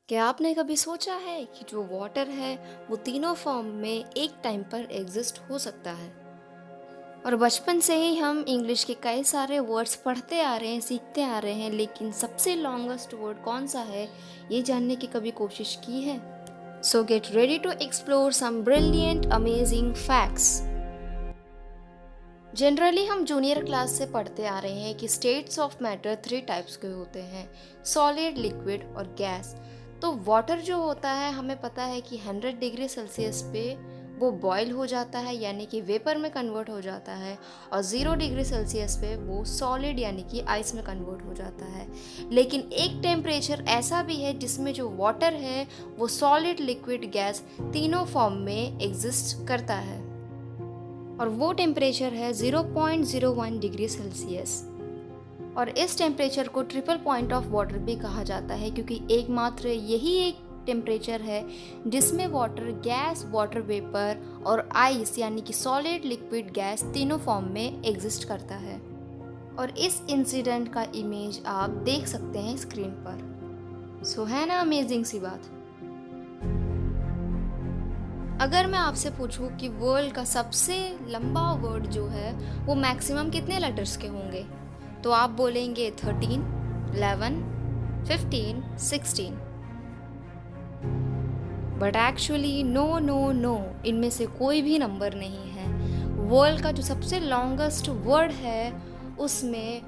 क्या आपने कभी सोचा है कि जो वाटर है वो तीनों फॉर्म में एक टाइम पर एग्जिस्ट हो सकता है। और बचपन से ही हम इंग्लिश के कई सारे वर्ड्स पढ़ते आ रहे हैं, सीखते आ रहे हैं, लेकिन सबसे लॉन्गेस्ट वर्ड कौन सा है ये जानने की कभी कोशिश की है? So get ready to explore some brilliant amazing facts. Generally हम जूनियर क्लास से पढ़ते आ रहे हैं कि स्टेट्स ऑफ मैटर 3 टाइप्स के होते हैं, सॉलिड, लिक्विड और गैस। तो वाटर जो होता है हमें पता है कि 100 डिग्री सेल्सियस पे वो बॉयल हो जाता है यानी कि वेपर में कन्वर्ट हो जाता है, और 0 डिग्री सेल्सियस पे वो सॉलिड यानी कि आइस में कन्वर्ट हो जाता है। लेकिन एक टेम्परेचर ऐसा भी है जिसमें जो वाटर है वो सॉलिड, लिक्विड, गैस तीनों फॉर्म में एग्जिस्ट करता है, और वो टेम्परेचर है 0.01 डिग्री सेल्सियस। और इस टेम्परेचर को ट्रिपल पॉइंट ऑफ वाटर भी कहा जाता है, क्योंकि एकमात्र यही एक टेम्परेचर है जिसमें वाटर, गैस, वाटर वेपर और आइस यानी कि सॉलिड, लिक्विड, गैस तीनों फॉर्म में एग्जिस्ट करता है। और इस इंसिडेंट का इमेज आप देख सकते हैं स्क्रीन पर। सो है ना अमेजिंग सी बात। अगर मैं आपसे पूछूं कि वर्ल्ड का सबसे लंबा वर्ड जो है वो मैक्सिमम कितने लेटर्स के होंगे, तो आप बोलेंगे 13, 11, 15, 16। But actually no no no, इनमें से कोई भी नंबर नहीं है। वर्ल्ड का जो सबसे लॉन्गेस्ट वर्ड है उसमें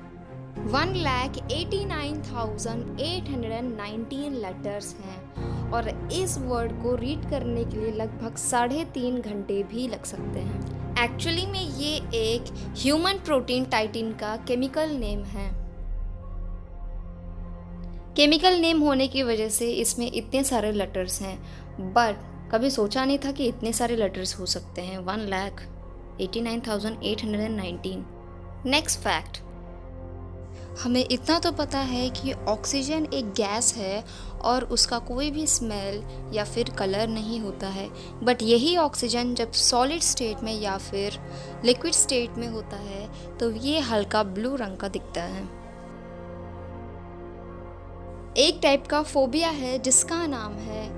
1,89,819 लेटर्स हैं, और इस वर्ड को रीड करने के लिए लगभग 3.5 घंटे भी लग सकते हैं। एक्चुअली में ये एक ह्यूमन प्रोटीन टाइटिन का केमिकल नेम है। केमिकल नेम होने की वजह से इसमें इतने सारे लेटर्स हैं, बट कभी सोचा नहीं था कि इतने सारे लेटर्स हो सकते हैं। 1,89,819। नेक्स्ट फैक्ट, हमें इतना तो पता है कि ऑक्सीजन एक गैस है और उसका कोई भी स्मेल या फिर कलर नहीं होता है, बट यही ऑक्सीजन जब सॉलिड स्टेट में या फिर लिक्विड स्टेट में होता है तो ये हल्का ब्लू रंग का दिखता है। एक टाइप का फोबिया है जिसका नाम है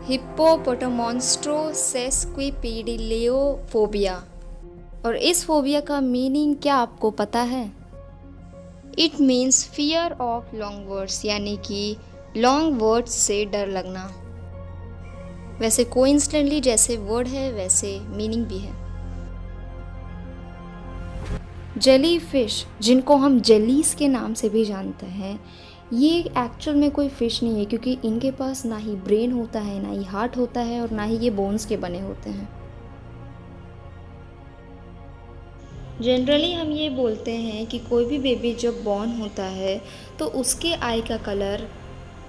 हिप्पोपोटामॉन्स्ट्रोसेस्क्विपिडिलियोफोबिया, और इस फोबिया का मीनिंग क्या आपको पता है? It means fear of long words, यानी कि लॉन्ग वर्ड्स से डर लगना। वैसे कोइंसिडेंटली जैसे वर्ड है वैसे मीनिंग भी है। जेली फिश, जिनको हम जेलीज के नाम से भी जानते हैं, ये एक्चुअल में कोई फिश नहीं है, क्योंकि इनके पास ना ही ब्रेन होता है, ना ही हार्ट होता है, और ना ही ये बोन्स के बने होते हैं। जनरली हम ये बोलते हैं कि कोई भी बेबी जब बॉर्न होता है तो उसके आई का कलर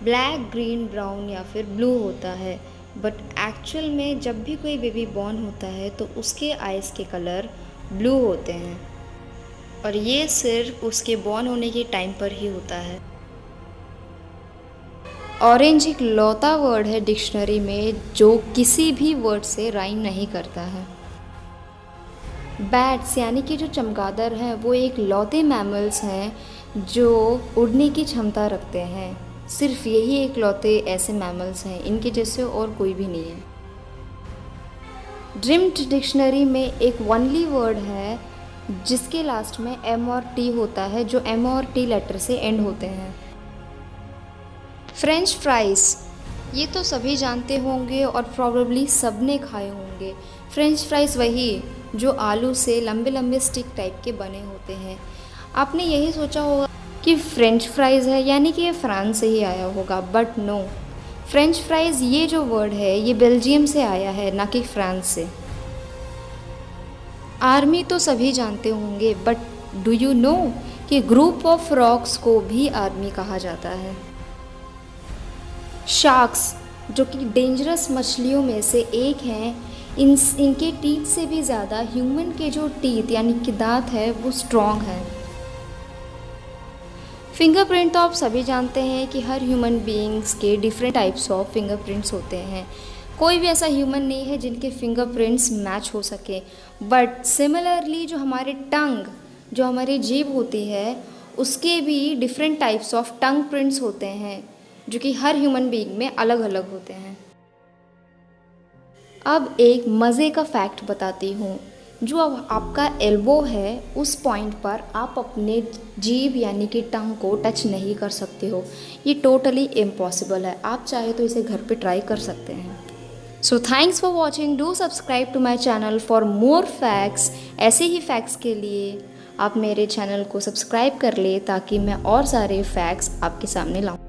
ब्लैक, ग्रीन, ब्राउन या फिर ब्लू होता है, बट एक्चुअल में जब भी कोई बेबी बॉर्न होता है तो उसके आइज़ के कलर ब्लू होते हैं, और ये सिर्फ उसके बॉर्न होने के टाइम पर ही होता है। ऑरेंज एक लौता वर्ड है डिक्शनरी में जो किसी भी वर्ड से राइम नहीं करता है। बैट्स यानी कि जो चमगादड़ हैं वो एक लौते मैमल्स हैं जो उड़ने की क्षमता रखते हैं। सिर्फ यही एक लौते ऐसे मैमल्स हैं, इनके जैसे और कोई भी नहीं है। ड्रीम्ड डिक्शनरी में एक ओनली वर्ड है जिसके लास्ट में एम और टी होता है, जो एम और टी लेटर से एंड होते हैं। फ्रेंच फ्राइज़, ये तो सभी जानते होंगे और प्रॉबेबली सब ने खाए होंगे। फ्रेंच फ्राइज़ वही जो आलू से लंबे लंबे स्टिक टाइप के बने होते हैं। आपने यही सोचा होगा कि फ्रेंच फ्राइज़ है यानी कि ये फ्रांस से ही आया होगा, बट नो। फ्रेंच फ्राइज़ ये जो वर्ड है ये बेल्जियम से आया है, ना कि फ्रांस से। आर्मी तो सभी जानते होंगे, बट डू यू नो कि ग्रुप ऑफ फ्रॉग्स को भी आर्मी कहा जाता है। शार्क्स, जो कि डेंजरस मछलियों में से एक हैं, इनके टीथ से भी ज़्यादा ह्यूमन के जो टीथ यानी कि दांत है वो स्ट्रॉन्ग है। फिंगरप्रिंट तो आप सभी जानते हैं कि हर ह्यूमन बीइंग्स के डिफरेंट टाइप्स ऑफ फिंगरप्रिंट्स होते हैं। कोई भी ऐसा ह्यूमन नहीं है जिनके फिंगरप्रिंट्स मैच हो सके, बट सिमिलरली जो हमारे टंग, जो हमारी जीभ होती है, उसके भी different types of tongue prints होते हैं। जो कि हर ह्यूमन बीइंग में अलग अलग होते हैं। अब एक मज़े का फैक्ट बताती हूँ। जो अब आपका एल्बो है उस पॉइंट पर आप अपने जीभ यानी कि टंग को टच नहीं कर सकते हो। ये टोटली इम्पॉसिबल है। आप चाहे तो इसे घर पे ट्राई कर सकते हैं। So thanks for watching. Do subscribe to my channel for more facts. ऐसे ही फैक्ट्स के लिए आप मेरे चैनल को सब्सक्राइब कर ले ताकि मैं और सारे फैक्ट्स आपके सामने लाऊं।